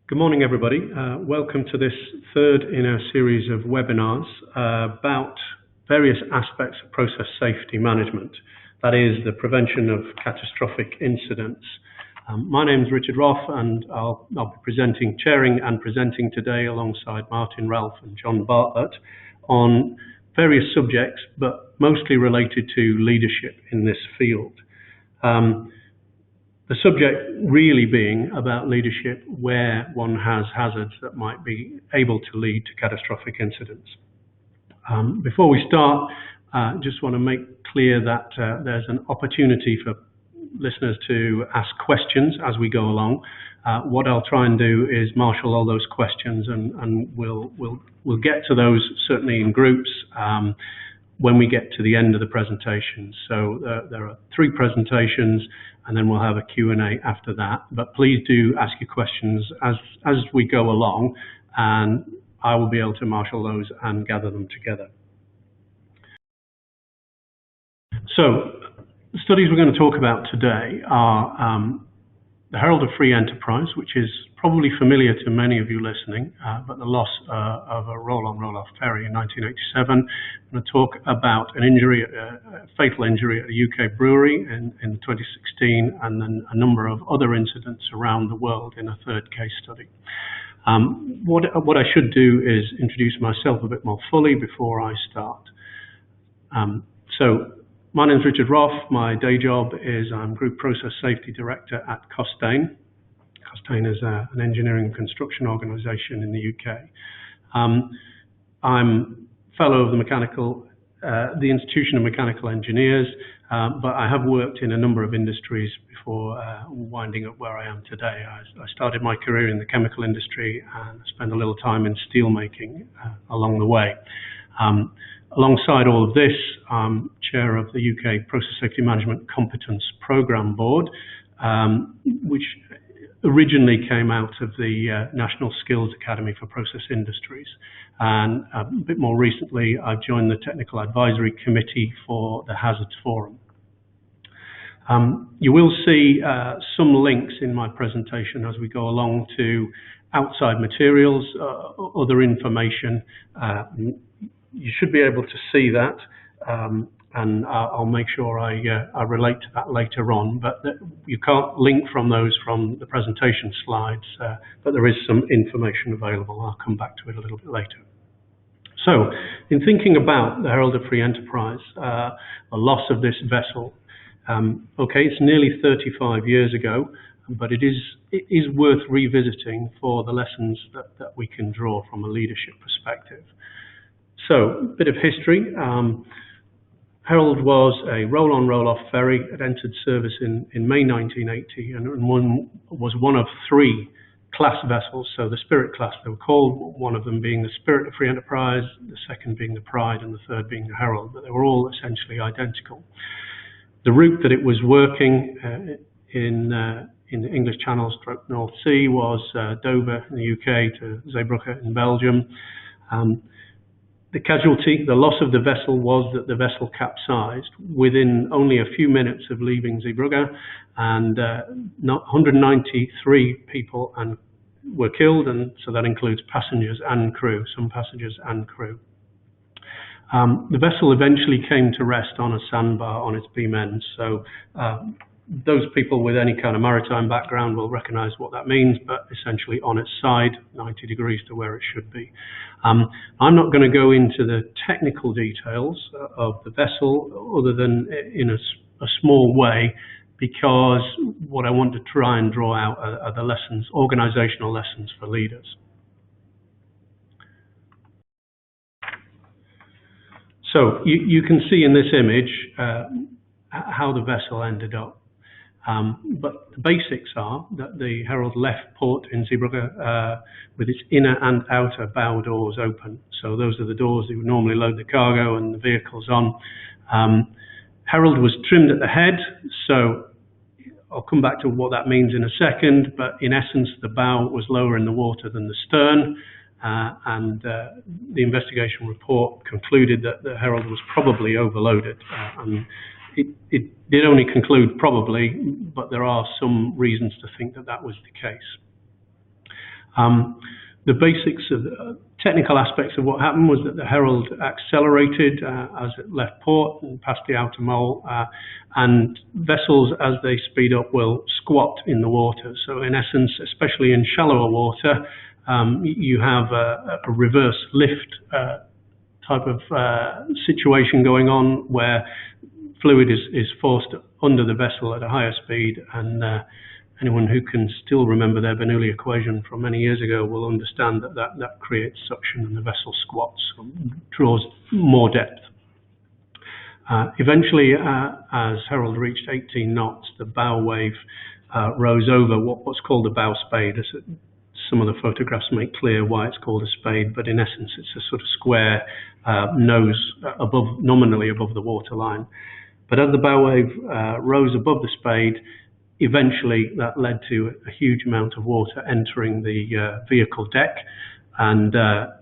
Good morning, everybody. Welcome to this third in our series of webinars about various aspects of process safety management, that is, the prevention of catastrophic incidents. My name is Richard Roth, and I'll be chairing and presenting today alongside Martin Ralph and John Bartlett on various subjects, but mostly related to leadership in this field. The subject really being about leadership where one has hazards that might be able to lead to catastrophic incidents. Before we start, just want to make clear that there's an opportunity for listeners to ask questions as we go along. What I'll try and do is marshal all those questions, and we'll get to those certainly in groups when we get to the end of the presentation. So there are 3 presentations, and then we'll have a Q&A after that. But please do ask your questions as we go along, and I will be able to marshal those and gather them together. So the studies we're going to talk about today are the Herald of Free Enterprise, which is probably familiar to many of you listening, but the loss of a roll-on, roll-off ferry in 1987. I'm going to talk about an injury, a fatal injury at a UK brewery in 2016, and then a number of other incidents around the world in a third case study. What I should do is introduce myself a bit more fully before I start. So my name is Richard Roth. My day job is I'm Group Process Safety Director at Costain. Costain is an engineering and construction organisation in the UK. I'm Fellow of the Institution of Mechanical Engineers, but I have worked in a number of industries before winding up where I am today. I started my career in the chemical industry and spent a little time in steel making along the way. Alongside all of this, I'm chair of the UK Process Safety Management Competence Programme Board, which originally came out of the National Skills Academy for Process Industries. And a bit more recently, I've joined the Technical Advisory Committee for the Hazards Forum. You will see some links in my presentation as we go along to outside materials, other information. You should be able to see that, and I'll make sure I relate to that later on. But you can't link from those from the presentation slides, but there is some information available. I'll come back to it a little bit later. So, in thinking about the Herald of Free Enterprise, the loss of this vessel, okay, it's nearly 35 years ago, but it is worth revisiting for the lessons that we can draw from a leadership perspective. So, a bit of history. Herald was a roll-on, roll-off ferry. It entered service in May 1980 and was one of 3 class vessels, so the Spirit class they were called, one of them being the Spirit of Free Enterprise, the second being the Pride, and the third being the Herald, but they were all essentially identical. The route that it was working in the English Channel / North Sea was Dover in the UK to Zeebrugge in Belgium. The casualty, the loss of the vessel, was that the vessel capsized within only a few minutes of leaving Zeebrugge, and 193 people were killed, and so that includes passengers and crew, some passengers and crew. The vessel eventually came to rest on a sandbar on its beam ends, so those people with any kind of maritime background will recognise what that means, but essentially on its side, 90 degrees to where it should be. I'm not going to go into the technical details of the vessel other than in a small way, because what I want to try and draw out are the lessons, organisational lessons for leaders. So you can see in this image how the vessel ended up. But the basics are that the Herald left port in Zeebrugge with its inner and outer bow doors open. So those are the doors that would normally load the cargo and the vehicles on. Herald was trimmed at the head, so I'll come back to what that means in a second, but in essence the bow was lower in the water than the stern, and the investigation report concluded that the Herald was probably overloaded. It did only conclude probably, but there are some reasons to think that that was the case. The basics of the technical aspects of what happened was that the Herald accelerated as it left port and passed the outer mole, and vessels, as they speed up, will squat in the water. So in essence, especially in shallower water, you have a reverse lift type of situation going on, where fluid is forced under the vessel at a higher speed, and anyone who can still remember their Bernoulli equation from many years ago will understand that creates suction and the vessel squats, draws more depth. Eventually, as Herald reached 18 knots, the bow wave rose over what's called a bow spade. Some of the photographs make clear why it's called a spade, but in essence it's a sort of square nose nominally above the waterline. But as the bow wave rose above the spade, eventually that led to a huge amount of water entering the vehicle deck, and a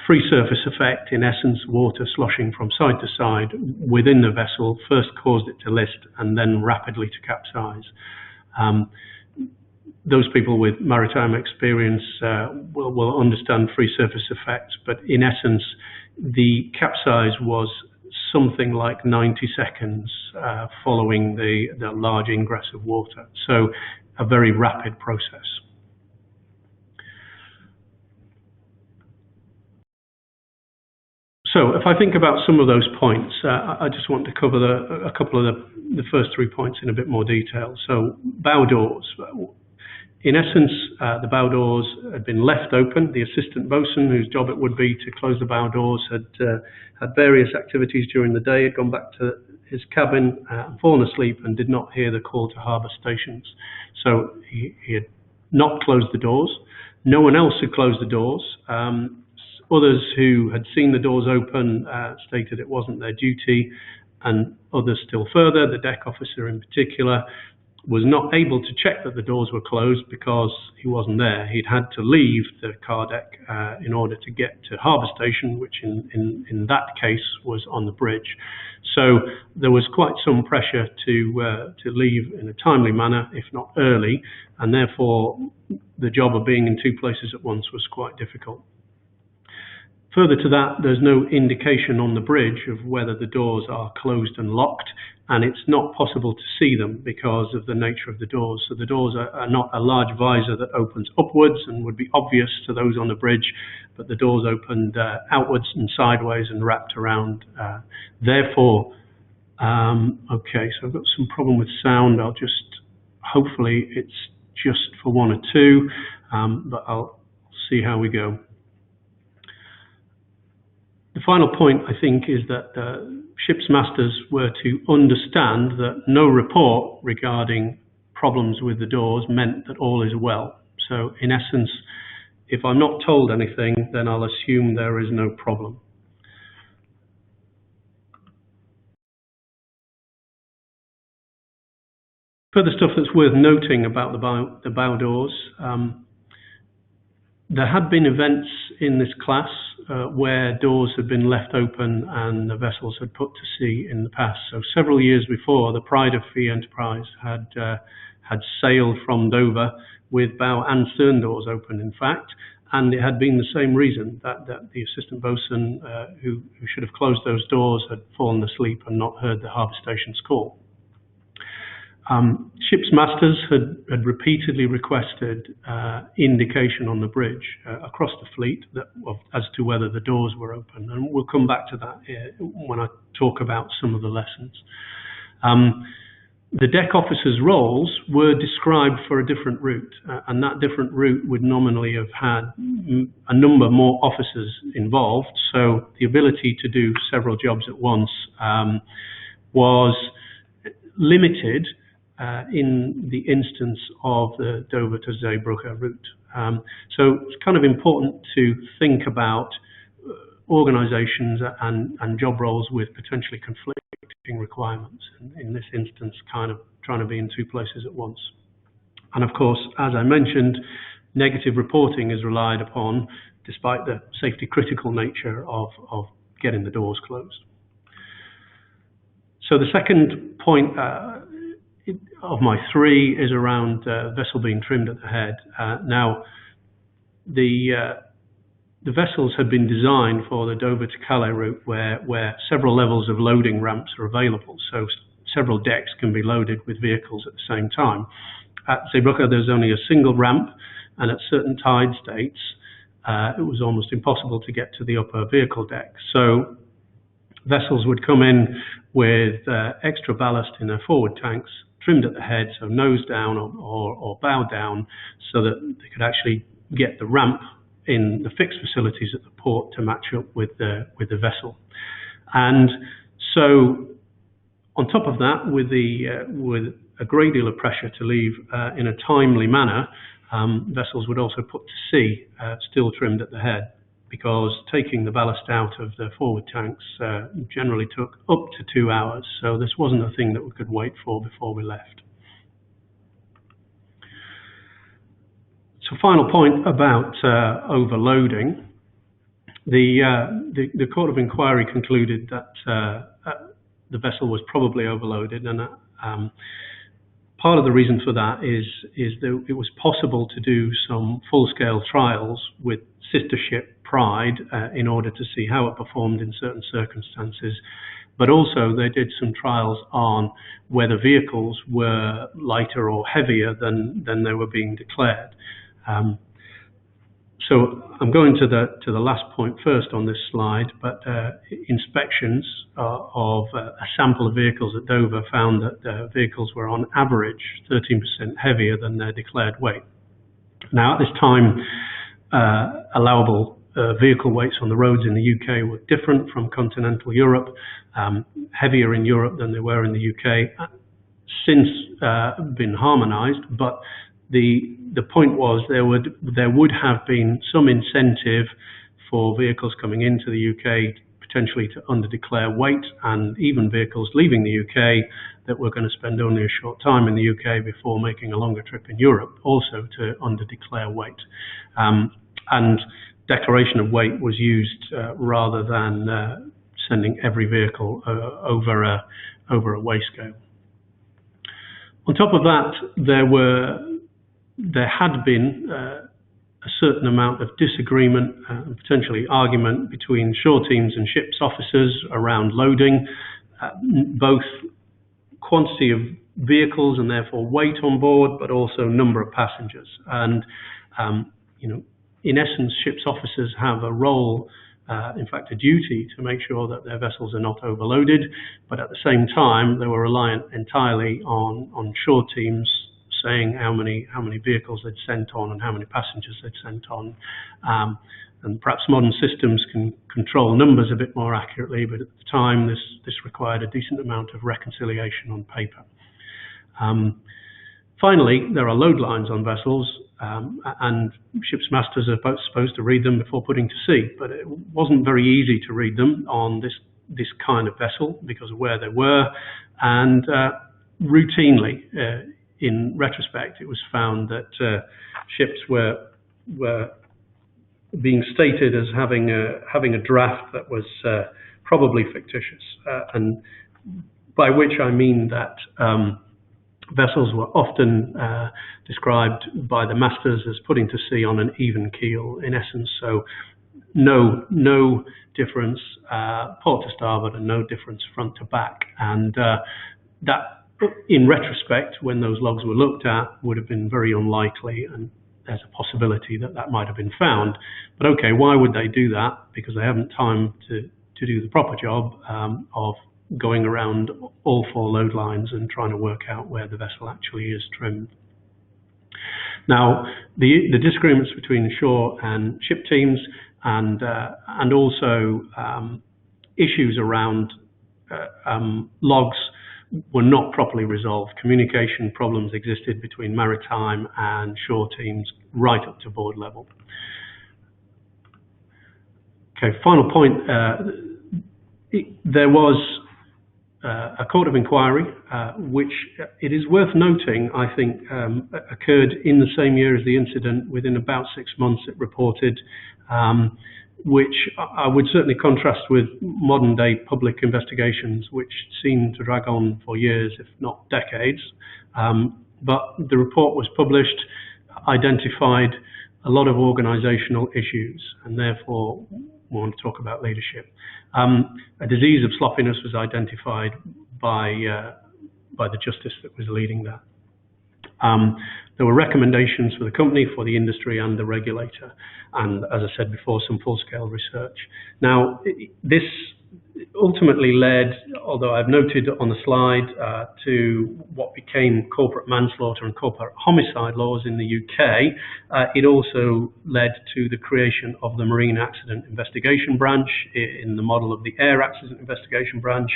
free surface effect, in essence water sloshing from side to side within the vessel, first caused it to list and then rapidly to capsize. Those people with maritime experience will understand free surface effects, but in essence the capsize was something like 90 seconds following the large ingress of water. So a very rapid process. So if I think about some of those points, I just want to cover a couple of the first 3 points in a bit more detail. So bow doors. In essence, the bow doors had been left open. The assistant bosun, whose job it would be to close the bow doors, had various activities during the day, had gone back to his cabin, fallen asleep, and did not hear the call to harbour stations. So he had not closed the doors. No one else had closed the doors. Others who had seen the doors open stated it wasn't their duty, and others still further, the deck officer in particular, was not able to check that the doors were closed because he wasn't there. He'd had to leave the car deck in order to get to harbour station, which in that case was on the bridge. So there was quite some pressure to leave in a timely manner, if not early, and therefore the job of being in two places at once was quite difficult. Further to that, there's no indication on the bridge of whether the doors are closed and locked, and it's not possible to see them because of the nature of the doors. So the doors are not a large visor that opens upwards and would be obvious to those on the bridge, but the doors opened outwards and sideways and wrapped around. Therefore, okay, so I've got some problem with sound. Hopefully it's just for one or two, but I'll see how we go. The final point, I think, is that ship's masters were to understand that no report regarding problems with the doors meant that all is well. So, in essence, if I'm not told anything, then I'll assume there is no problem. Further stuff that's worth noting about the bow doors. There had been events in this class where doors had been left open and the vessels had put to sea in the past. So several years before, the Pride of Fee Enterprise had sailed from Dover with bow and stern doors open, in fact, and it had been the same reason that the assistant bosun who should have closed those doors had fallen asleep and not heard the harbour station's call. Ship's masters had repeatedly requested indication on the bridge across the fleet as to whether the doors were open, and we'll come back to that when I talk about some of the lessons. The deck officers' roles were described for a different route, and that different route would nominally have had a number more officers involved, so the ability to do several jobs at once was limited in the instance of the Dover to Zeebrugge route. So it's kind of important to think about organisations and job roles with potentially conflicting requirements. In this instance, kind of trying to be in two places at once. And of course, as I mentioned, negative reporting is relied upon despite the safety critical nature of getting the doors closed. So the second point of my three is around vessel being trimmed at the head. Now, the vessels had been designed for the Dover to Calais route, where several levels of loading ramps are available, so several decks can be loaded with vehicles at the same time. At Zeebrugge, there's only a single ramp, and at certain tide states, it was almost impossible to get to the upper vehicle deck. So vessels would come in with extra ballast in their forward tanks, trimmed at the head, so nose down or bow down, so that they could actually get the ramp in the fixed facilities at the port to match up with the vessel. And so on top of that, with a great deal of pressure to leave in a timely manner, vessels would also put to sea still trimmed at the head, because taking the ballast out of the forward tanks generally took up to 2 hours. So this wasn't a thing that we could wait for before we left. So final point about overloading. The Court of Inquiry concluded that the vessel was probably overloaded, and part of the reason for that is that it was possible to do some full-scale trials with sister ship Pride in order to see how it performed in certain circumstances. But also they did some trials on whether vehicles were lighter or heavier than they were being declared. So I'm going to the last point first on this slide, but inspections of a sample of vehicles at Dover found that the vehicles were on average 13% heavier than their declared weight. Now at this time, allowable vehicle weights on the roads in the UK were different from continental Europe, heavier in Europe than they were in the UK, since been harmonised, but the point was there would have been some incentive for vehicles coming into the UK potentially to underdeclare weight, and even vehicles leaving the UK that were going to spend only a short time in the UK before making a longer trip in Europe also to underdeclare weight. And declaration of weight was used rather than sending every vehicle over a weigh scale. On top of that, there had been a certain amount of disagreement and potentially argument between shore teams and ships officers around loading, both quantity of vehicles and therefore weight on board, but also number of passengers. And in essence, ships officers have a role, in fact a duty, to make sure that their vessels are not overloaded, but at the same time they were reliant entirely on shore teams saying how many vehicles they'd sent on and how many passengers they'd sent on. And perhaps modern systems can control numbers a bit more accurately, but at the time this required a decent amount of reconciliation on paper. Finally, there are load lines on vessels, and ships' masters are both supposed to read them before putting to sea, but it wasn't very easy to read them on this kind of vessel because of where they were, and routinely, in retrospect, it was found that ships were being stated as having a draft that was probably fictitious, and by which I mean that vessels were often described by the masters as putting to sea on an even keel, in essence. So no difference port to starboard and no difference front to back, and that, in retrospect, when those logs were looked at, would have been very unlikely, and there's a possibility that might have been found. But okay, why would they do that? Because they haven't time to do the proper job of going around all four load lines and trying to work out where the vessel actually is trimmed. Now, the disagreements between shore and ship teams and also issues around logs were not properly resolved. Communication problems existed between maritime and shore teams right up to board level. Okay, final point. There was a court of inquiry, which it is worth noting, I think, occurred in the same year as the incident. Within about 6 months it reported, which I would certainly contrast with modern day public investigations, which seem to drag on for years, if not decades. But the report was published, identified a lot of organizational issues, and therefore we want to talk about leadership. A disease of sloppiness was identified by the justice that was leading that. There were recommendations for the company, for the industry and the regulator, and as I said before, some full-scale research. Now, this ultimately led, although I've noted on the slide, to what became corporate manslaughter and corporate homicide laws in the UK. It also led to the creation of the Marine Accident Investigation Branch in the model of the Air Accident Investigation Branch.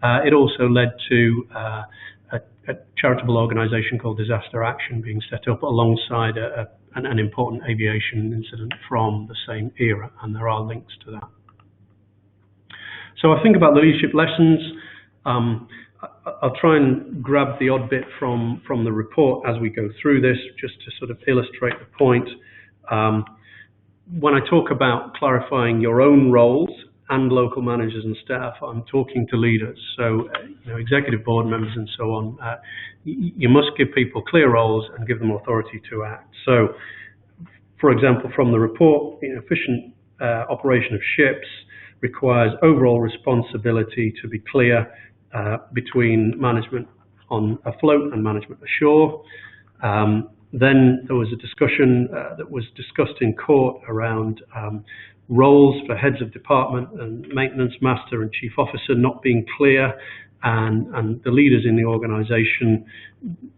It also led to a charitable organisation called Disaster Action being set up alongside an important aviation incident from the same era, and there are links to that. So I think about the leadership lessons. I'll try and grab the odd bit from the report as we go through this, just to sort of illustrate the point. When I talk about clarifying your own roles and local managers and staff, I'm talking to leaders, so executive board members and so on. You must give people clear roles and give them authority to act. So, for example, from the report, efficient operation of ships requires overall responsibility to be clear between management on afloat and management ashore. Then there was a discussion that was discussed in court around roles for heads of department and maintenance master and chief officer not being clear, and the leaders in the organisation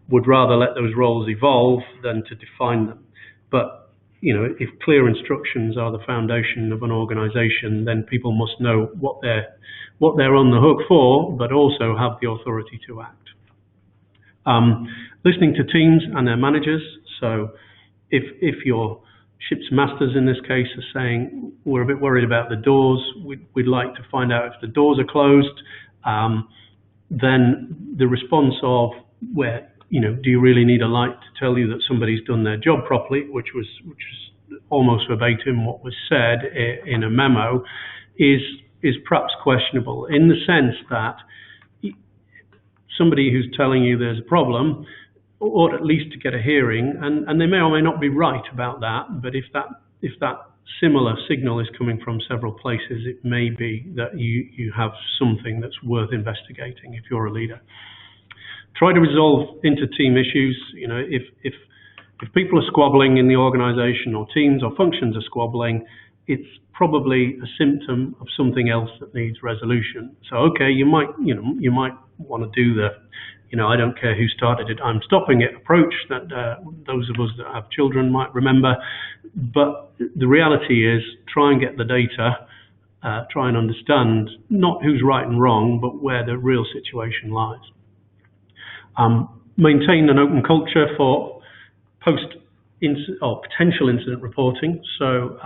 would rather let those roles evolve than to define them. But if clear instructions are the foundation of an organisation, then people must know what they're on the hook for, but also have the authority to act. Listening to teams and their managers. So if your ship's masters in this case are saying, we're a bit worried about the doors, we'd like to find out if the doors are closed, then the response of do you really need a light to tell you that somebody's done their job properly, which was almost verbatim what was said in a memo, is perhaps questionable, in the sense that somebody who's telling you there's a problem ought at least to get a hearing, and they may or may not be right about that, but if that similar signal is coming from several places, it may be that you have something that's worth investigating if you're a leader. Try to resolve inter-team issues. If people are squabbling in the organisation, or teams or functions are squabbling, it's probably a symptom of something else that needs resolution. So, okay, you might want to do the, I don't care who started it, I'm stopping it approach that those of us that have children might remember. But the reality is, try and get the data, try and understand not who's right and wrong, but where the real situation lies. Maintain an open culture for potential incident reporting. So,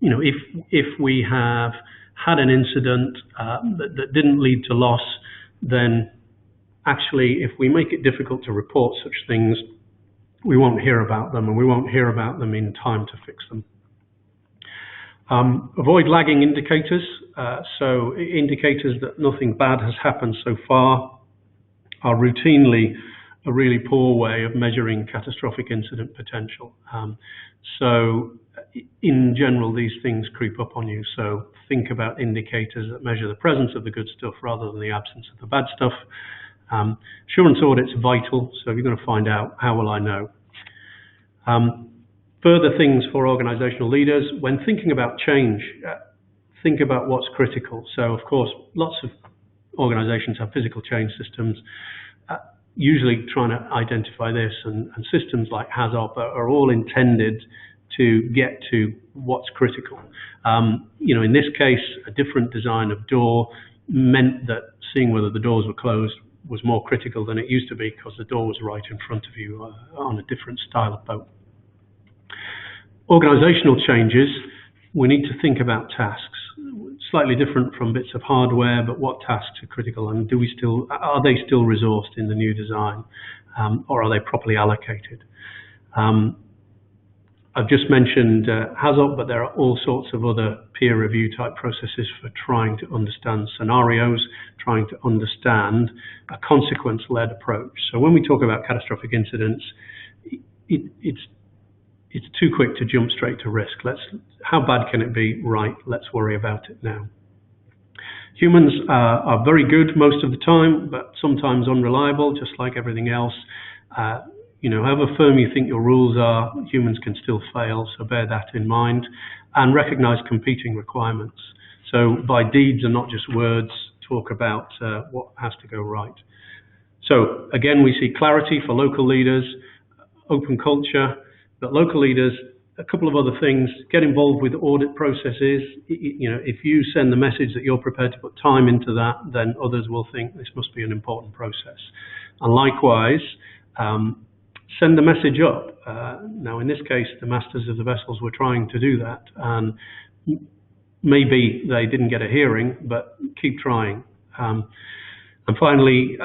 if we have had an incident that didn't lead to loss, then actually, if we make it difficult to report such things, we won't hear about them, and we won't hear about them in time to fix them. Avoid lagging indicators. So indicators that nothing bad has happened so far are routinely a really poor way of measuring catastrophic incident potential. So in general, these things creep up on you. So think about indicators that measure the presence of the good stuff rather than the absence of the bad stuff. Assurance audits are vital. So if you're going to find out, how will I know? Further things for organizational leaders, when thinking about change, think about what's critical. So of course, lots of organizations have physical change systems, usually trying to identify this, and systems like HAZOP are all intended to get to what's critical. In this case, a different design of door meant that seeing whether the doors were closed was more critical than it used to be, because the door was right in front of you on a different style of boat. Organizational changes, we need to think about tasks. Slightly different from bits of hardware, but what tasks are critical, and are they still resourced in the new design, or are they properly allocated? I've just mentioned HAZOP, but there are all sorts of other peer review type processes for trying to understand scenarios, trying to understand a consequence-led approach. So when we talk about catastrophic incidents, it's it's too quick to jump straight to risk. How bad can it be? Right, let's worry about it now. Humans are very good most of the time, but sometimes unreliable, just like everything else. However firm you think your rules are, humans can still fail, so bear that in mind, and recognize competing requirements. So by deeds and not just words, talk about what has to go right. So again, we see clarity for local leaders, open culture, but local leaders, a couple of other things, get involved with audit processes. If you send the message that you're prepared to put time into that, then others will think this must be an important process. And likewise, send the message up. Now, in this case, the masters of the vessels were trying to do that, and maybe they didn't get a hearing, but keep trying. And finally,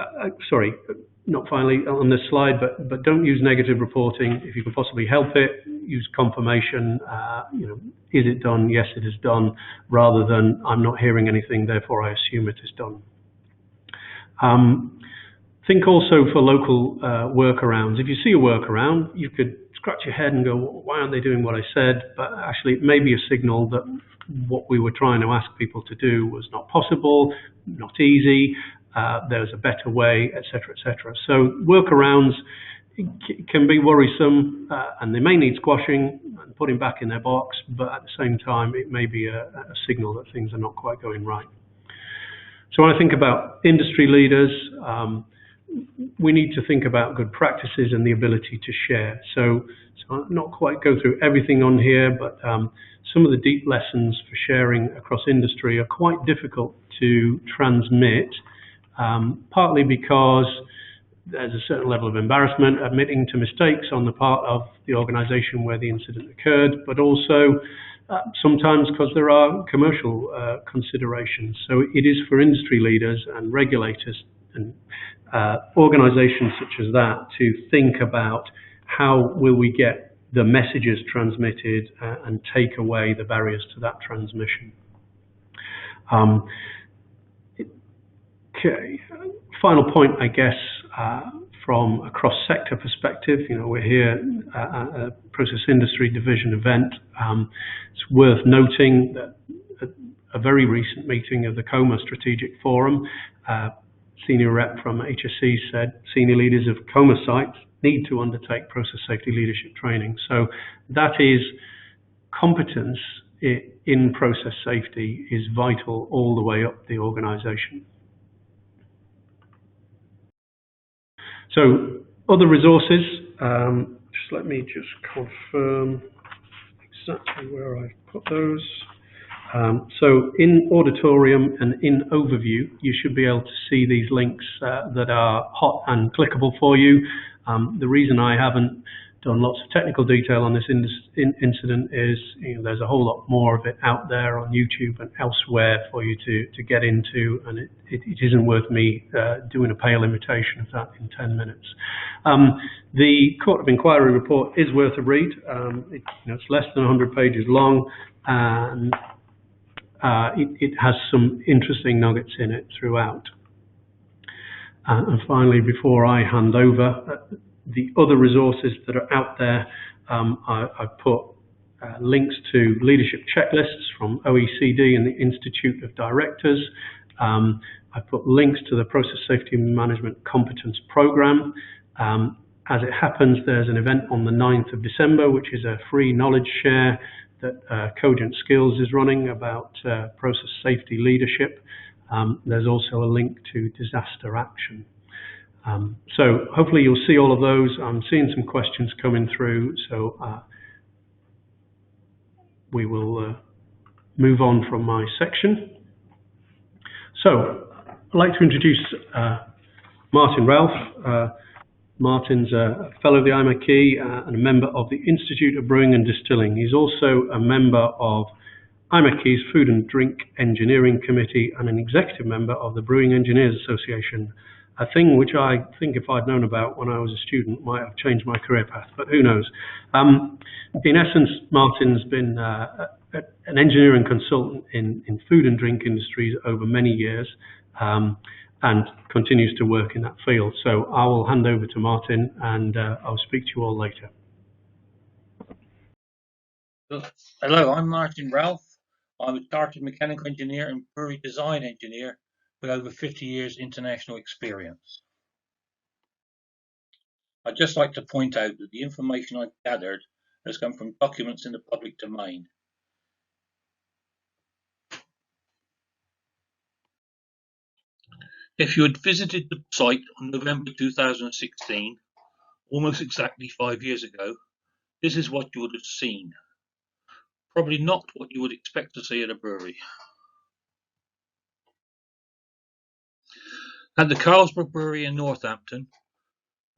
not finally on this slide, but don't use negative reporting. If you can possibly help it, use confirmation. Is it done? Yes, it is done, rather than I'm not hearing anything, therefore I assume it is done. Think also for local workarounds. If you see a workaround, you could scratch your head and go, why aren't they doing what I said? But actually, it may be a signal that what we were trying to ask people to do was not possible, not easy, there's a better way, etc., etc. So workarounds can be worrisome, and they may need squashing and putting back in their box, but at the same time, it may be a signal that things are not quite going right. So when I think about industry leaders, we need to think about good practices and the ability to share. So I'll not quite go through everything on here, but some of the deep lessons for sharing across industry are quite difficult to transmit, partly because there's a certain level of embarrassment admitting to mistakes on the part of the organization where the incident occurred, but also sometimes because there are commercial considerations. So it is for industry leaders and regulators and organizations such as that to think about how will we get the messages transmitted and take away the barriers to that transmission. Okay, final point, I guess, from a cross-sector perspective. We're here at a process industry division event. It's worth noting that at a very recent meeting of the COMA Strategic Forum, senior rep from HSE said senior leaders of COMA sites need to undertake process safety leadership training. So that is competence in process safety is vital all the way up the organization. So other resources, just let me just confirm exactly where I put those. So in auditorium and in overview, you should be able to see these links that are hot and clickable for you. The reason I haven't done lots of technical detail on this incident is there's a whole lot more of it out there on YouTube and elsewhere for you to get into, and it isn't worth me doing a pale imitation of that in 10 minutes. The Court of Inquiry report is worth a read. It's less than 100 pages long, and it has some interesting nuggets in it throughout. And finally, before I hand over, the other resources that are out there, I've put links to leadership checklists from OECD and the Institute of Directors. I've put links to the Process Safety Management Competence Programme. As it happens, there's an event on the 9th of December, which is a free knowledge share that Cogent Skills is running about process safety leadership. There's also a link to disaster action. So hopefully you'll see all of those. I'm seeing some questions coming through, so we will move on from my section. So I'd like to introduce Martin Ralph. Martin's a fellow of the IMechE and a member of the Institute of Brewing and Distilling. He's also a member of IMechE's Food and Drink Engineering Committee and an executive member of the Brewing Engineers Association, a thing which I think if I'd known about when I was a student might have changed my career path, but who knows. In essence, Martin's been an engineering consultant in food and drink industries over many years and continues to work in that field. So I will hand over to Martin and I'll speak to you all later. Hello, I'm Martin Ralph. I'm a chartered mechanical engineer and brewery design engineer with over 50 years international experience. I'd just like to point out that the information I've gathered has come from documents in the public domain. If you had visited the site on November 2016, almost exactly 5 years ago, this is what you would have seen. Probably not what you would expect to see at a brewery. At the Carlsberg Brewery in Northampton,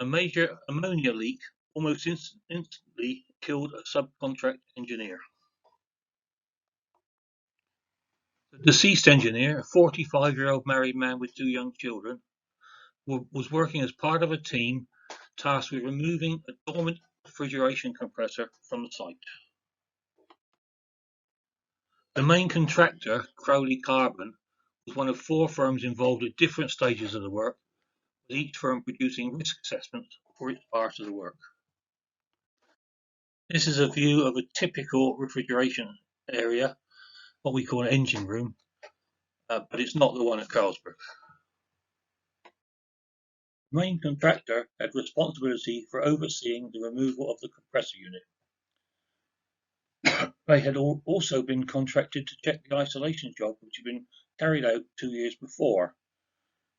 a major ammonia leak almost instantly killed a subcontract engineer. The deceased engineer, a 45-year-old married man with 2 young children, was working as part of a team tasked with removing a dormant refrigeration compressor from the site. The main contractor, Crowley Carbon, was one of 4 firms involved at different stages of the work, with each firm producing risk assessments for its part of the work. This is a view of a typical refrigeration area, what we call an engine room, but it's not the one at Carlsberg. The main contractor had responsibility for overseeing the removal of the compressor unit. They had also been contracted to check the isolation job, which had been carried out 2 years before,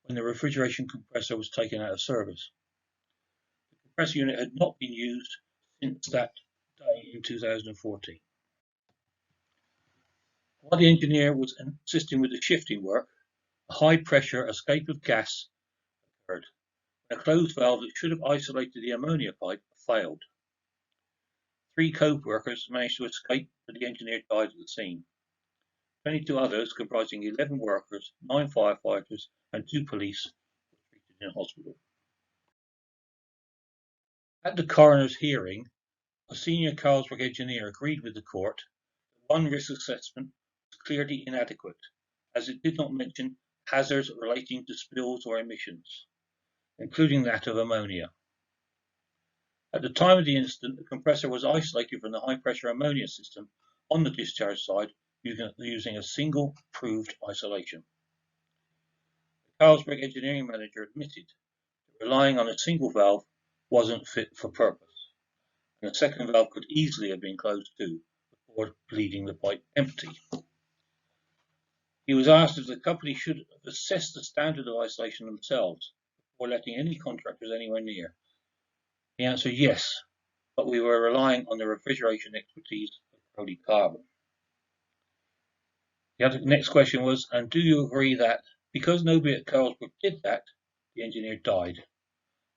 when the refrigeration compressor was taken out of service. The compressor unit had not been used since that day in 2014. While the engineer was assisting with the shifting work, a high-pressure escape of gas occurred. A closed valve that should have isolated the ammonia pipe failed. 3 co-workers managed to escape, but the engineer died at the scene. 22 others, comprising 11 workers, 9 firefighters, and 2 police, were treated in hospital. At the coroner's hearing, a senior Carlsberg engineer agreed with the court that one risk assessment was clearly inadequate, as it did not mention hazards relating to spills or emissions, including that of ammonia. At the time of the incident, the compressor was isolated from the high-pressure ammonia system on the discharge side using a single proved isolation. The Carlsberg engineering manager admitted that relying on a single valve wasn't fit for purpose, and a second valve could easily have been closed too before leaving the pipe empty. He was asked if the company should have assessed the standard of isolation themselves before letting any contractors anywhere near. The answer: yes, but we were relying on the refrigeration expertise of Crowley Carbon. The next question was, and do you agree that because nobody at Carlsberg did that, the engineer died?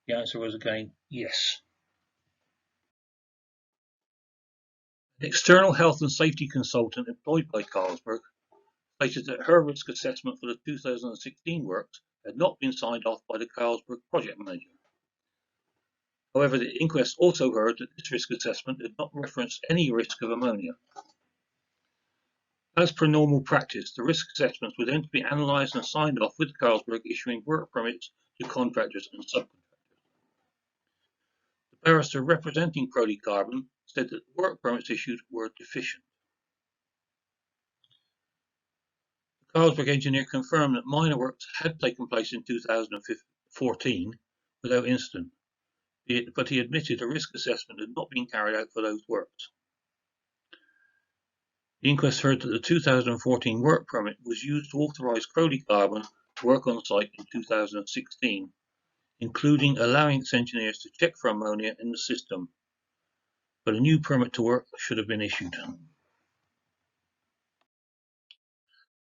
The answer was again, yes. An external health and safety consultant employed by Carlsberg stated that her risk assessment for the 2016 works had not been signed off by the Carlsberg project manager. However, the inquest also heard that this risk assessment did not reference any risk of ammonia. As per normal practice, the risk assessments were then to be analysed and signed off with Carlsberg issuing work permits to contractors and subcontractors. The barrister representing Crowley Carbon said that the work permits issued were deficient. The Carlsberg engineer confirmed that minor works had taken place in 2014 without incident, but he admitted a risk assessment had not been carried out for those works. The inquest heard that the 2014 work permit was used to authorise Crowley Carbon to work on site in 2016, including allowing its engineers to check for ammonia in the system, but a new permit to work should have been issued.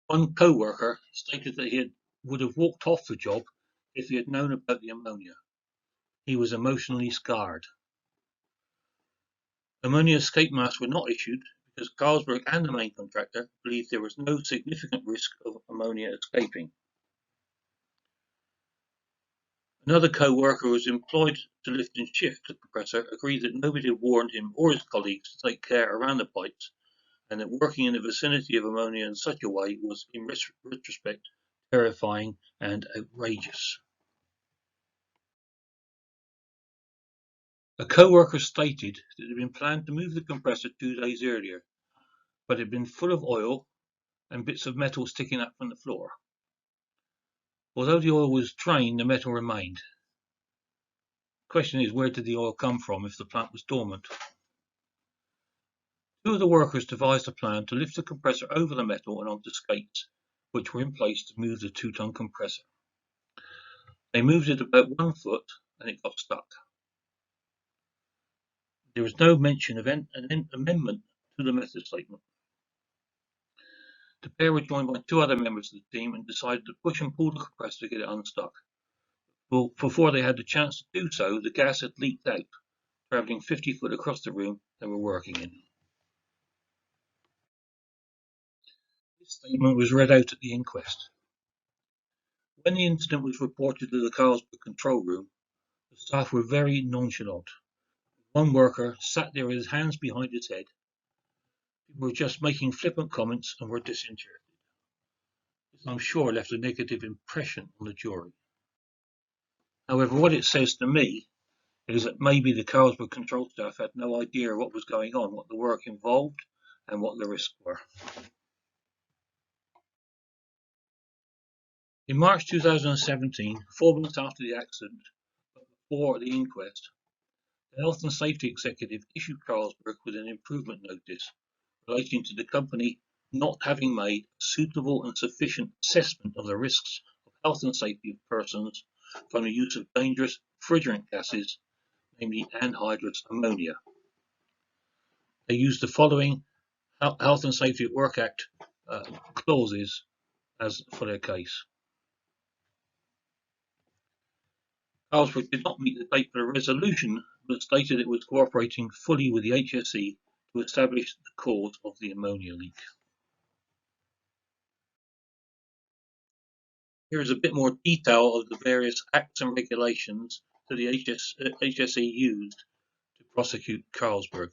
One co-worker stated that he would have walked off the job if he had known about the ammonia. He was emotionally scarred. Ammonia escape masks were not issued because Carlsberg and the main contractor believed there was no significant risk of ammonia escaping. Another co-worker who was employed to lift and shift the compressor agreed that nobody had warned him or his colleagues to take care around the pipes, and that working in the vicinity of ammonia in such a way was, in retrospect, terrifying and outrageous. A co-worker stated that it had been planned to move the compressor 2 days earlier, but it had been full of oil and bits of metal sticking up from the floor. Although the oil was drained, the metal remained. The question is, where did the oil come from if the plant was dormant? Two of the workers devised a plan to lift the compressor over the metal and onto skates, which were in place to move the 2-ton compressor. They moved it about 1 foot and it got stuck. There was no mention of an amendment to the method statement. The pair were joined by 2 other members of the team and decided to push and pull the compressor to get it unstuck. Well, before they had the chance to do so, the gas had leaked out, travelling 50 foot across the room they were working in. This statement was read out at the inquest. When the incident was reported to the Carlsberg control room, the staff were very nonchalant. One worker sat there with his hands behind his head. People were just making flippant comments and were disinterested. This, I'm sure, left a negative impression on the jury. However, what it says to me is that maybe the Carlsberg control staff had no idea what was going on, what the work involved, and what the risks were. In March 2017, 4 months after the accident, but before the inquest, the Health and Safety Executive issued Carlsberg with an improvement notice relating to the company not having made a suitable and sufficient assessment of the risks of health and safety of persons from the use of dangerous refrigerant gases, namely anhydrous ammonia. They used the following Health and Safety at Work Act clauses for their case. Carlsberg did not meet the date for the resolution, but stated it was cooperating fully with the HSE to establish the cause of the ammonia leak. Here is a bit more detail of the various acts and regulations that the HSE used to prosecute Carlsberg.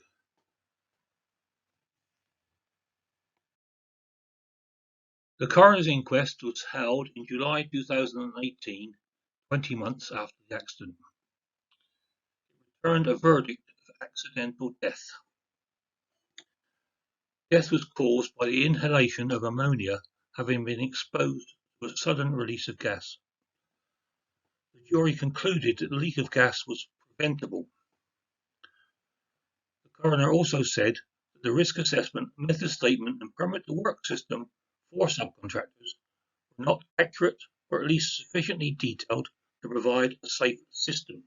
The coroner's inquest was held in July 2018, 20 months after the accident. It returned a verdict of accidental death. Death was caused by the inhalation of ammonia having been exposed to a sudden release of gas. The jury concluded that the leak of gas was preventable. The coroner also said that the risk assessment, method statement and permit to work system for subcontractors were not accurate or at least sufficiently detailed to provide a safe system.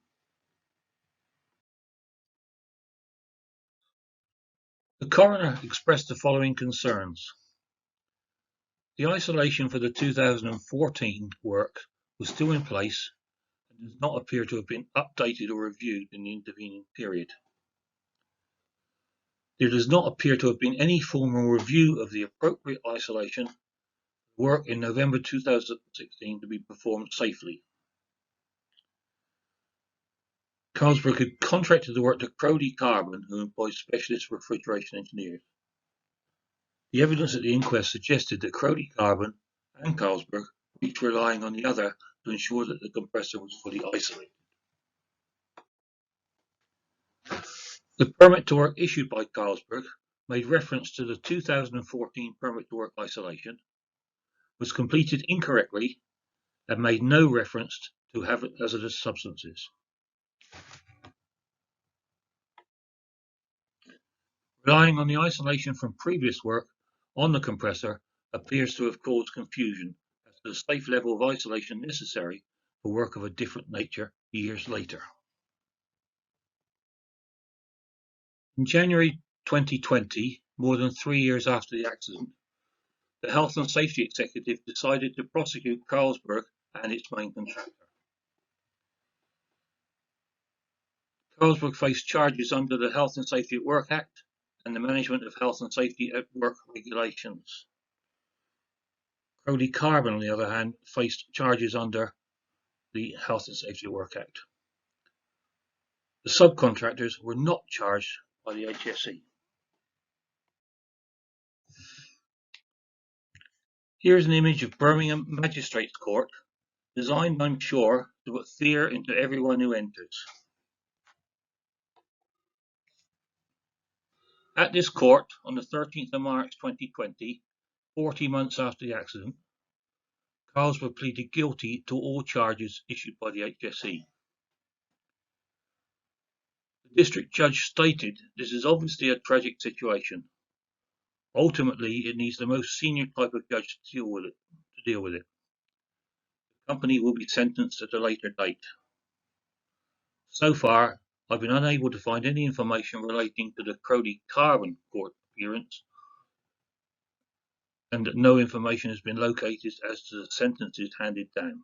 The coroner expressed the following concerns. The isolation for the 2014 work was still in place and does not appear to have been updated or reviewed in the intervening period. There does not appear to have been any formal review of the appropriate isolation work in November 2016 to be performed safely. Carlsberg had contracted the work to Crowley Carbon, who employs specialist refrigeration engineers. The evidence at the inquest suggested that Crowley Carbon and Carlsberg were each relying on the other to ensure that the compressor was fully isolated. The permit to work issued by Carlsberg made reference to the 2014 permit to work isolation, was completed incorrectly, and made no reference to hazardous substances. Relying on the isolation from previous work on the compressor appears to have caused confusion as to the safe level of isolation necessary for work of a different nature years later. In January 2020, more than 3 years after the accident, the Health and Safety Executive decided to prosecute Carlsberg and its main contractor. Carlsberg faced charges under the Health and Safety at Work Act and the Management of Health and Safety at Work regulations. Crowley Carbon, on the other hand, faced charges under the Health and Safety at Work Act. The subcontractors were not charged by the HSE. Here is an image of Birmingham Magistrates Court, designed, I'm sure, to put fear into everyone who enters. At this court, on the 13th of March 2020, 40 months after the accident, Carlsberg pleaded guilty to all charges issued by the HSE. The district judge stated this is obviously a tragic situation. Ultimately, it needs the most senior type of judge to deal with it. The company will be sentenced at a later date. So far, I've been unable to find any information relating to the Crowley Carbon court appearance, and that no information has been located as to the sentences handed down.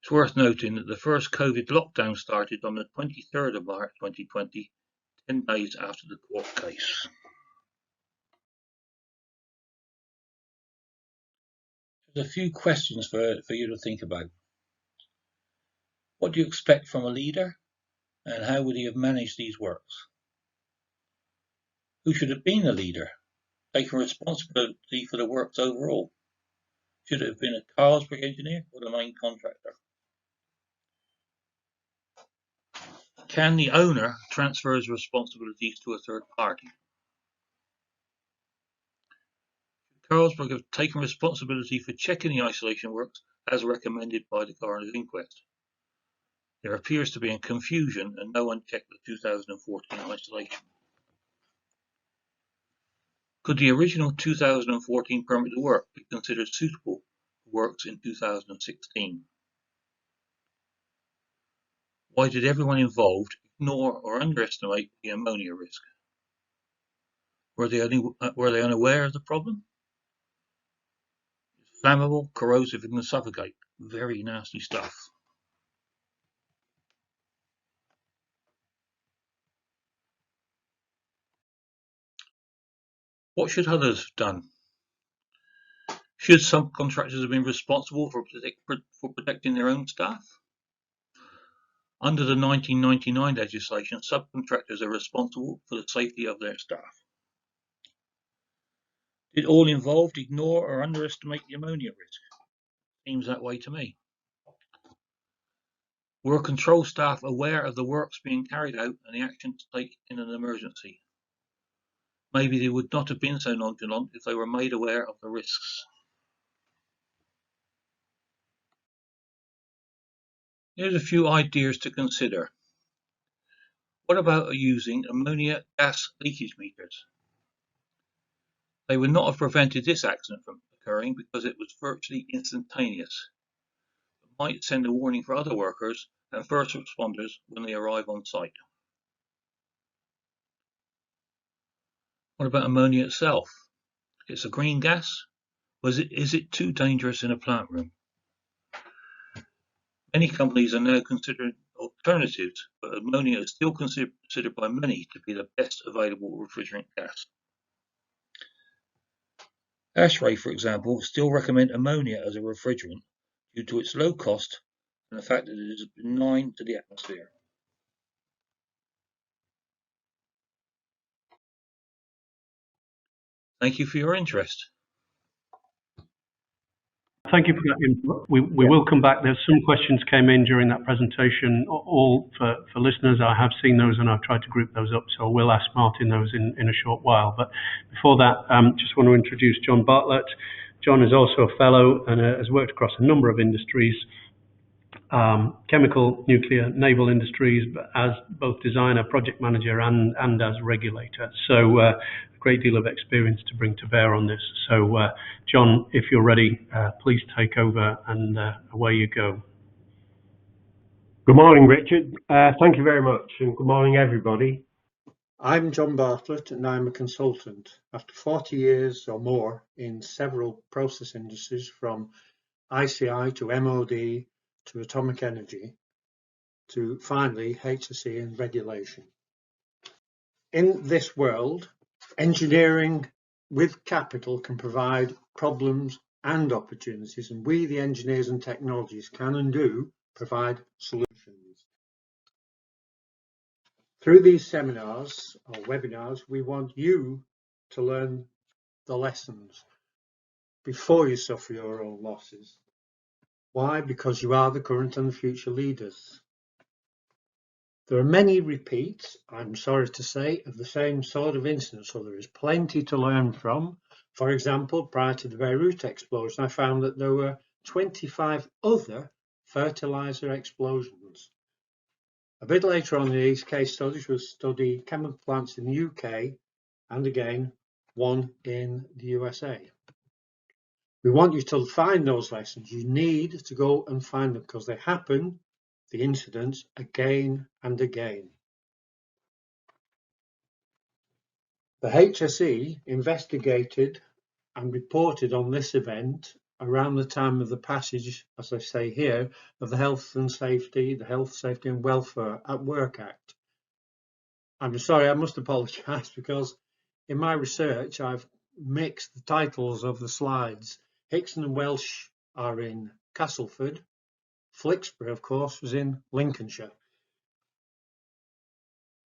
It's worth noting that the first COVID lockdown started on the 23rd of March 2020, 10 days after the court case. There's a few questions for you to think about. What do you expect from a leader, and how would he have managed these works? Who should have been the leader, taking responsibility for the works overall? Should it have been a Carlsberg engineer or the main contractor? Can the owner transfer his responsibilities to a third party? Should Carlsberg have taken responsibility for checking the isolation works as recommended by the coroner's inquest? There appears to be a confusion and no one checked the 2014 isolation. Could the original 2014 permit to work be considered suitable for works in 2016? Why did everyone involved ignore or underestimate the ammonia risk? Were they unaware of the problem? It's flammable, corrosive, and can suffocate. Very nasty stuff. What should others have done? Should subcontractors have been responsible for protecting their own staff? Under the 1999 legislation, subcontractors are responsible for the safety of their staff. Did all involved ignore or underestimate the ammonia risk? Seems that way to me. Were control staff aware of the works being carried out and the action to take in an emergency? Maybe they would not have been so nonchalant if they were made aware of the risks. Here's a few ideas to consider. What about using ammonia gas leakage meters? They would not have prevented this accident from occurring because it was virtually instantaneous. It might send a warning for other workers and first responders when they arrive on site. What about ammonia itself? It's a green gas. Is it too dangerous in a plant room? Many companies are now considering alternatives, but ammonia is still considered by many to be the best available refrigerant gas. ASHRAE, for example, still recommend ammonia as a refrigerant due to its low cost and the fact that it is benign to the atmosphere. Thank you for your interest. Thank you for that input. We will come back. There's some questions came in during that presentation, all for listeners. I have seen those and I've tried to group those up, so we'll ask Martin those in a short while. But before that, just want to introduce John Bartlett. John is also a fellow and has worked across a number of industries, chemical, nuclear, naval industries, but as both designer, project manager and as regulator. So a great deal of experience to bring to bear on this. So John, if you're ready, please take over and away you go. Good morning, Richard. Thank you very much, and good morning, everybody. I'm John Bartlett, and I'm a consultant. After 40 years or more in several process industries, from ICI to MOD to atomic energy, to finally HSE and regulation. In this world, engineering with capital can provide problems and opportunities, and we, the engineers and technologies, can and do provide solutions. Through these seminars or webinars, we want you to learn the lessons before you suffer your own losses. Why? Because you are the current and the future leaders. There are many repeats, I'm sorry to say, of the same sort of incident, so there is plenty to learn from. For example, prior to the Beirut explosion, I found that there were 25 other fertilizer explosions. A bit later on in these case studies, we'll study chemical plants in the UK and again, one in the USA. We want you to find those lessons. You need to go and find them because they happen, the incidents, again and again. The HSE investigated and reported on this event around the time of the passage, as I say here, of the Health, Safety and Welfare at Work Act. I'm sorry, I must apologise because in my research I've mixed the titles of the slides. Hickson and Welsh are in Castleford. FLIXBOROUGH, of course, was in Lincolnshire.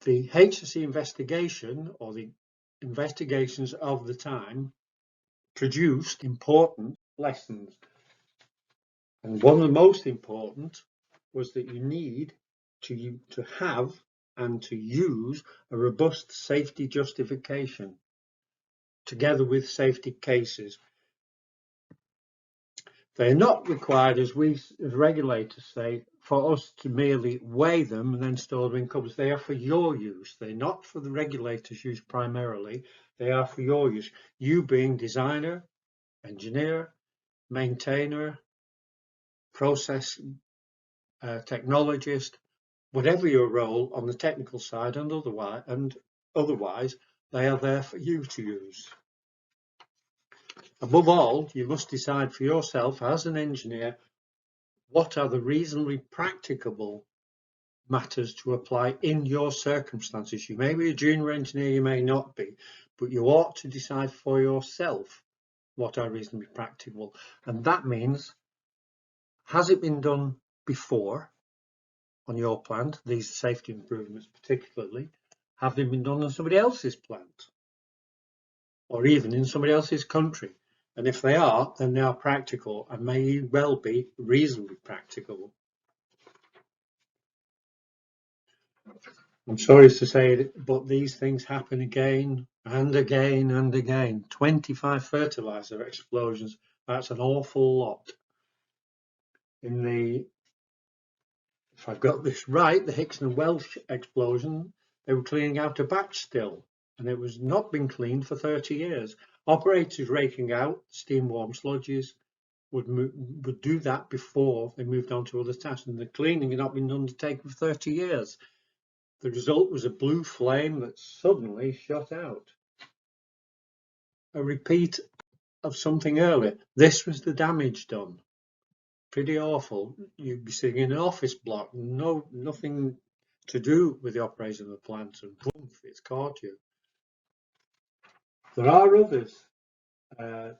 The HSE investigation, or the investigations of the time, produced important lessons. And one of the most important was that you need to have and to use a robust safety justification together with safety cases. They're not required, as regulators say, for us to merely weigh them and then store them in cupboards. They are for your use. They're not for the regulators' use primarily. They are for your use. You being designer, engineer, maintainer, process technologist, whatever your role on the technical side and otherwise, they are there for you to use. Above all, you must decide for yourself as an engineer what are the reasonably practicable matters to apply in your circumstances. You may be a junior engineer, you may not be, but you ought to decide for yourself what are reasonably practicable. And that means, has it been done before on your plant, these safety improvements particularly? Have they been done on somebody else's plant or even in somebody else's country? And if they are, then they are practical and may well be reasonably practical. I'm sorry to say it, but these things happen again and again and again. 25 fertilizer explosions, that's an awful lot. If I've got this right, the Hickson and Welsh explosion, they were cleaning out a batch still, and it was not been cleaned for 30 years. Operators raking out steam warm sludges would do that before they moved on to other tasks, and the cleaning had not been undertaken for 30 years. The result was a blue flame that suddenly shot out. A repeat of something earlier. This was the damage done. Pretty awful. You'd be sitting in an office block, nothing to do with the operation of the plant, and boom, it's caught you. There are others. There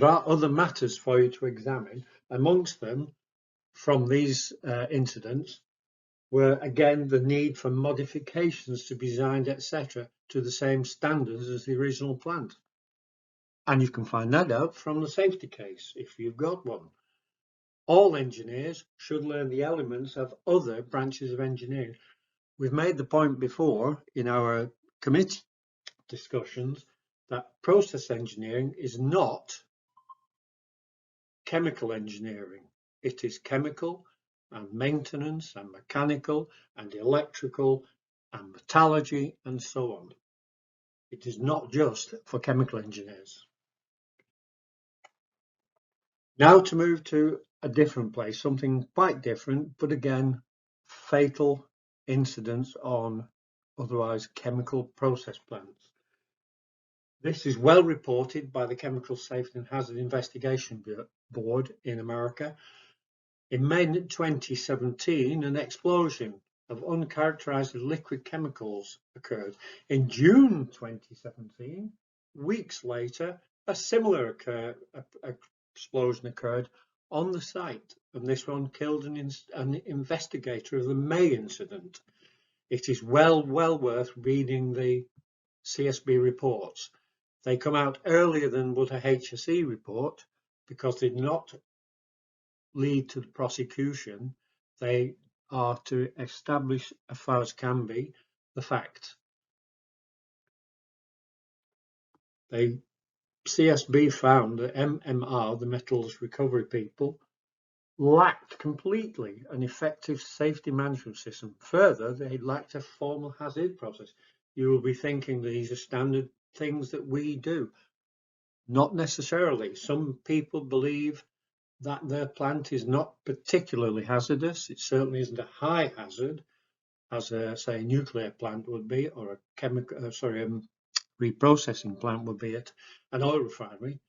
are other matters for you to examine. Amongst them, from these incidents, were again the need for modifications to be designed, etc., to the same standards as the original plant. And you can find that out from the safety case if you've got one. All engineers should learn the elements of other branches of engineering. We've made the point before in our committee discussions that process engineering is not chemical engineering. It is chemical and maintenance and mechanical and electrical and metallurgy and so on. It is not just for chemical engineers. Now to move to a different place, something quite different, but again, fatal incidents on otherwise chemical process plants. This is well reported by the Chemical Safety and Hazard Investigation Board in America. In May 2017, an explosion of uncharacterized liquid chemicals occurred. In June 2017, weeks later, a similar explosion occurred on the site, and this one killed an investigator of the May incident. It is well worth reading the CSB reports. They come out earlier than would a HSE report because they did not lead to the prosecution. They are to establish, as far as can be, the facts. CSB found that MMR, the metals recovery people, lacked completely an effective safety management system. Further, they lacked a formal hazard process. You will be thinking that these are standard things that we do. Not necessarily. Some people believe that their plant is not particularly hazardous. It certainly isn't a high hazard, as say a nuclear plant would be, or a reprocessing plant would be at an oil refinery,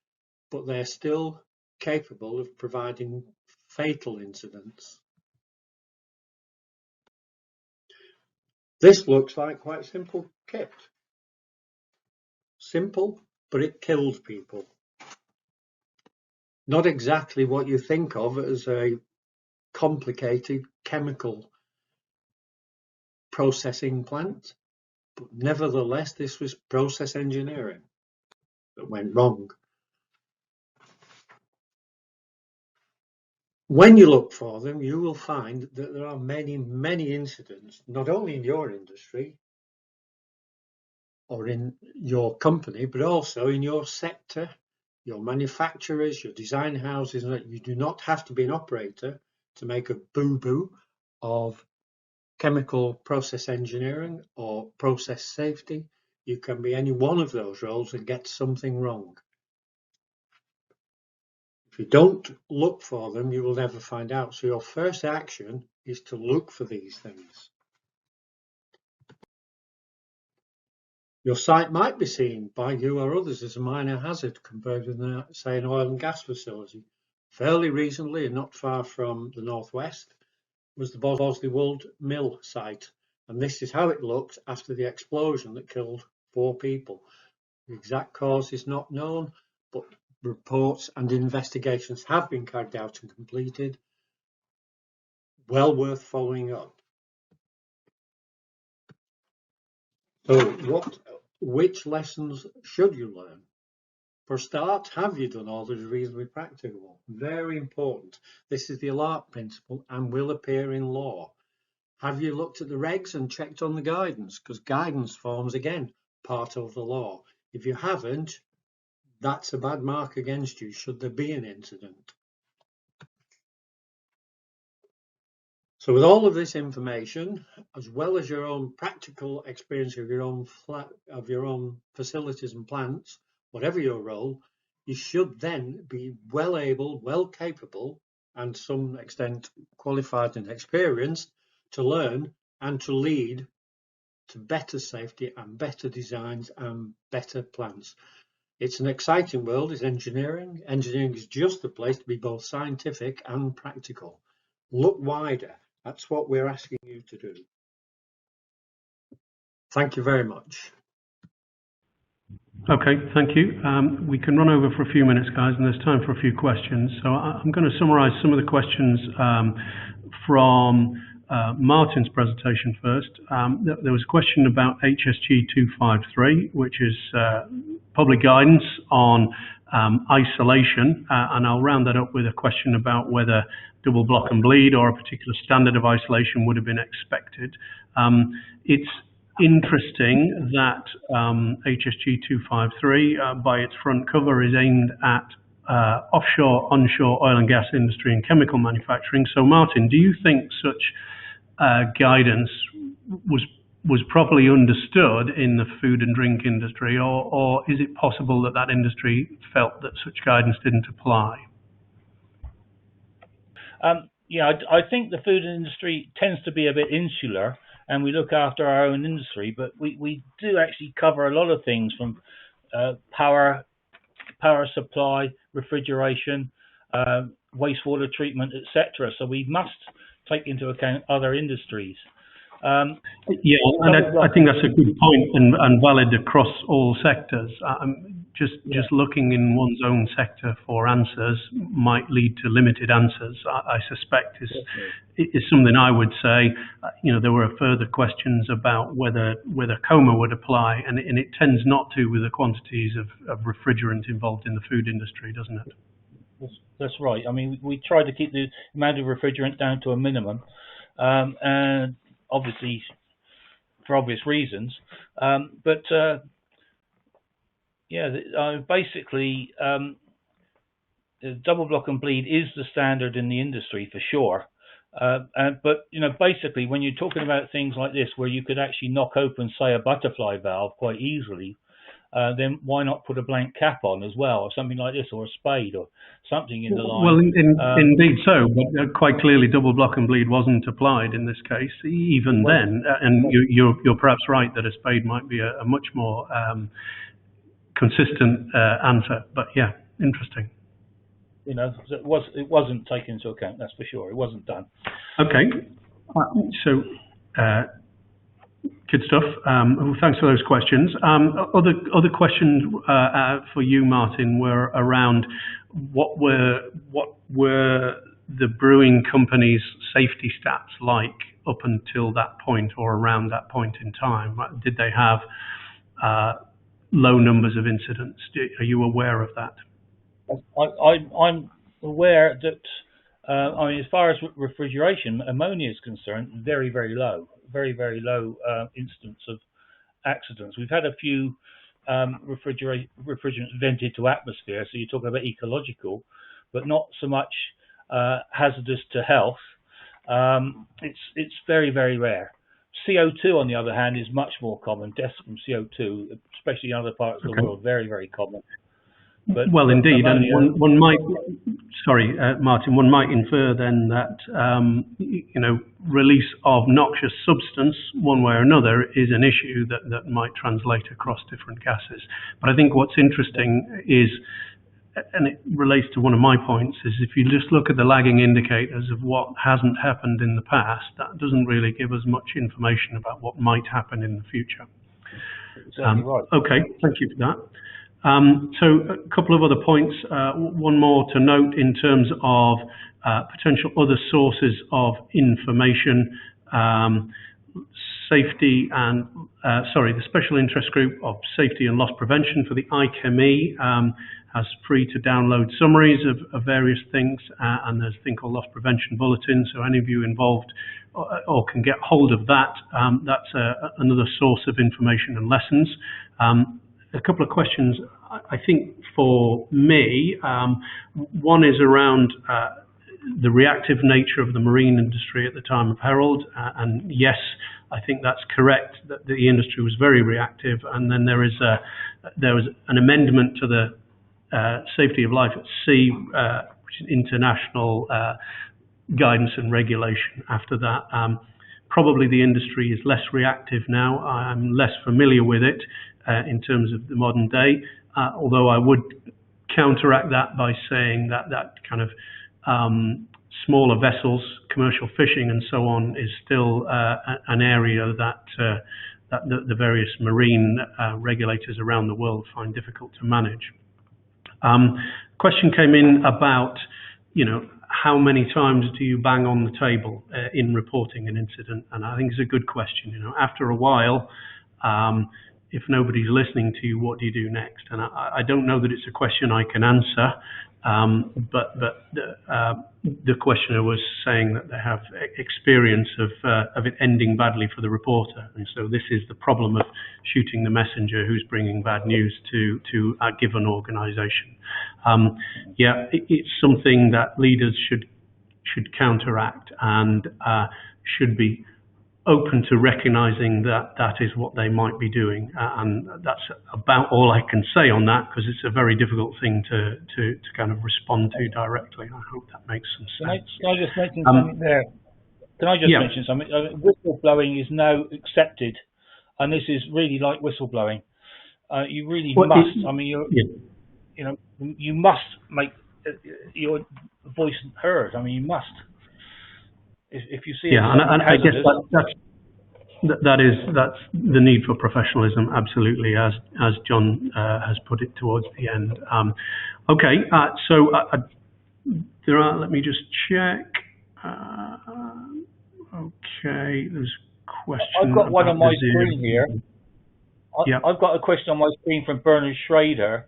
but they're still capable of providing fatal incidents. This looks like quite a simple kit. Simple, but it kills people. Not exactly what you think of as a complicated chemical processing plant, but nevertheless, this was process engineering that went wrong. When you look for them, you will find that there are many, many incidents, not only in your industry or in your company, but also in your sector, your manufacturers, your design houses. You do not have to be an operator to make a boo-boo of chemical process engineering or process safety. You can be any one of those roles and get something wrong. If you don't look for them, you will never find out. So your first action is to look for these things. Your site might be seen by you or others as a minor hazard compared with, say, an oil and gas facility. Fairly recently, and not far from the northwest, was the Bosley Wold Mill site. And this is how it looked after the explosion that killed 4 people. The exact cause is not known, but reports and investigations have been carried out and completed. Well worth following up. So which lessons should you learn? For a start, have you done all that is reasonably practicable? Very important. This is the alert principle and will appear in law. Have you looked at the regs and checked on the guidance? Because guidance forms, again, part of the law. If you haven't, that's a bad mark against you should there be an incident. So with all of this information, as well as your own practical experience of your own facilities and plants, whatever your role, you should then be well able, well capable, and to some extent qualified and experienced to learn and to lead to better safety and better designs and better plants. It's an exciting world, is engineering. Engineering is just the place to be both scientific and practical. Look wider. That's what we're asking you to do. Thank you very much. Okay, thank you. We can run over for a few minutes, guys, and there's time for a few questions. So I'm going to summarize some of the questions from Martin's presentation first. There was a question about HSG 253, which is public guidance on isolation, and I'll round that up with a question about whether double block and bleed or a particular standard of isolation would have been expected. It's interesting that HSG 253 by its front cover is aimed at offshore, onshore oil and gas industry and chemical manufacturing. So Martin, do you think such guidance was properly understood in the food and drink industry, or is it possible that that industry felt that such guidance didn't apply? Yeah, I think the food industry tends to be a bit insular, and we look after our own industry, but we do actually cover a lot of things from power supply, refrigeration, wastewater treatment, etc. So we must take into account other industries. Yeah, and I think that's a good point and valid across all sectors. Just looking in one's own sector for answers might lead to limited answers. I suspect is something I would say. There were further questions about whether COMA would apply, and it tends not to with the quantities of refrigerant involved in the food industry, doesn't it? That's right. I mean, we try to keep the amount of refrigerant down to a minimum. and obviously for obvious reasons. Basically, double block and bleed is the standard in the industry for sure. But basically, when you're talking about things like this, where you could actually knock open, say, a butterfly valve quite easily, then why not put a blank cap on as well, or something like this, or a spade, or something in the line? Well, indeed so, but quite clearly double block and bleed wasn't applied in this case, even then. And you're perhaps right that a spade might be a much more consistent answer. But yeah, interesting. It wasn't taken into account. That's for sure. It wasn't done. Okay, so. Good stuff. Thanks for those questions. Other questions for you, Martin, were around what were the brewing company's safety stats like up until that point or around that point in time? Did they have low numbers of incidents? Are you aware of that? I'm aware that, as far as refrigeration, ammonia is concerned, very, very low. Very, very low instance of accidents. We've had a few refrigerants vented to atmosphere, so you're talking about ecological, but not so much hazardous to health. It's very, very rare. CO2, on the other hand, is much more common. Deaths from CO2, especially in other parts of the world, very, very common. But well, indeed, and one might, Martin, one might infer then that release of noxious substance, one way or another, is an issue that might translate across different gases. But I think what's interesting is, and it relates to one of my points, is if you just look at the lagging indicators of what hasn't happened in the past, that doesn't really give us much information about what might happen in the future. Right. Okay, thank you for that. So a couple of other points, one more to note in terms of potential other sources of information. The Special Interest Group of Safety and Loss Prevention for the IMechE has free to download summaries of various things, and there's a thing called Loss Prevention Bulletin, so any of you involved or can get hold of that, that's another source of information and lessons. A couple of questions, I think, for me. One is around the reactive nature of the marine industry at the time of Herald, and yes, I think that's correct, that the industry was very reactive, and then there was an amendment to the Safety of Life at Sea, which is international guidance and regulation after that. Probably the industry is less reactive now. I'm less familiar with it in terms of the modern day, although I would counteract that by saying that kind of smaller vessels, commercial fishing and so on, is still an area that the various marine regulators around the world find difficult to manage. Question came in about, how many times do you bang on the table in reporting an incident? And I think it's a good question. After a while, if nobody's listening to you, what do you do next? And I don't know that it's a question I can answer, but the questioner was saying that they have experience of it ending badly for the reporter, and so this is the problem of shooting the messenger who's bringing bad news to a given organisation. It's something that leaders should counteract and should be open to recognising that is what they might be doing, and that's about all I can say on that, because it's a very difficult thing to kind of respond to directly. I hope that makes some sense. Can I just mention something there? Can I just mention something? Whistleblowing is now accepted, and this is really like whistleblowing. You really must. You must make your voice heard. You must. If you see and I guess that's the need for professionalism, absolutely, as John has put it towards the end. So there are. Let me just check. There's a question. I've got one on my screen here. I've got a question on my screen from Bernard Schrader,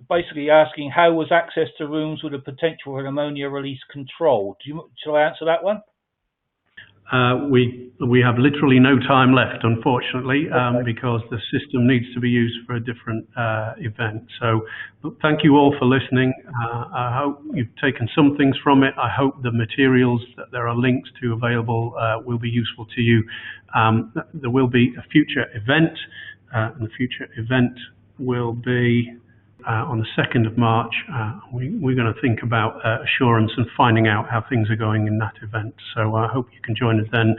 basically asking how was access to rooms with a potential for ammonia release controlled? Shall I answer that one? We have literally no time left, unfortunately, because the system needs to be used for a different event. So thank you all for listening. I hope you've taken some things from it. I hope the materials that there are links to available will be useful to you. There will be a future event, and the future event will be on the 2nd of March. We're going to think about assurance and finding out how things are going in that event. So I hope you can join us then.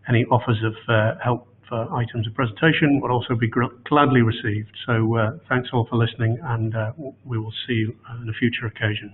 Any offers of help for items of presentation will also be gladly received. So thanks all for listening, and we will see you on a future occasion.